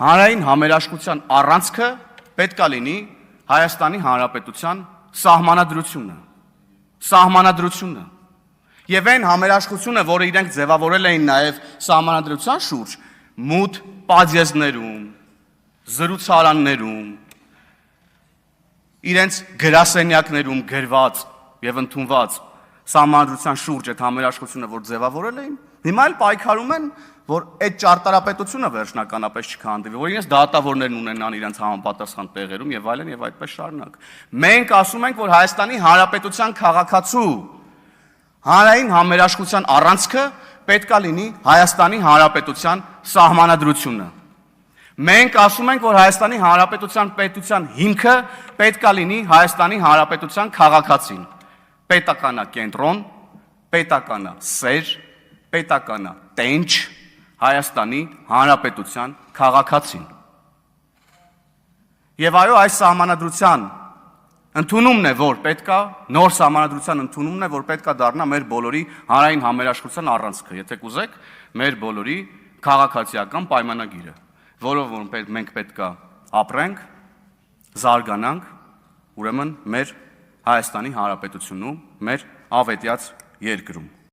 հանրային համերաշխության առանցքը պետք է լինի Հայաստանի Հանրապետության սահմանադրությունը։ Եվ այն համերաշխությունը, որը իրենք ձևավորել էին նաև սահմանադրության շուրջ, մութ պադյեզներում, զրուցարաններում, իրենց գրասենյակներում գրված եւ ընդունված սահմանադրության շուրջ այդ համերաշխությունը, որ ձևավորել էին, հիմա էլ պայքարում են, որ այդ ճարտարապետությունը վերջնականապես չքանդվի, որ իրենց դատավորներն ունենան իրենց համապատասխան տեղերում եւ այլն եւ այդպես շարունակ։ Մենք ասում ենք, որ Հայաստանի Հանրապետության քաղաքացու հանրային համերաշխության առանցքը պետք է լինի Հայաստանի Հանրապետության սահմանադրությունը։ Մենք ասում ենք, որ Հայաստանի Հանրապետության պետության հիմքը պետք է լինի Հայաստանի Հանրապետության քաղաքացին։ Պետականա կենտրոն, պետականա սեր, պետականա տենչ Հայաստանի Հանրապետության քաղաքացին։ Եվ այո, այս սահմանադրության ընդունումն է, որ պետքա, նոր սահմանադրության ընդունումն է, որ պետքա դառնա մեր բոլորի հանրային համերաշխության առանցքը, եթե կուզեք, մեր բոլորի քաղաքացիական պայմանագիրը, որով որ մենք պետքա ապրենք, զարգանանք, ուրեմն մեր Հայաստանի Հանրապետությունում, մեր ավետյաց երկրում։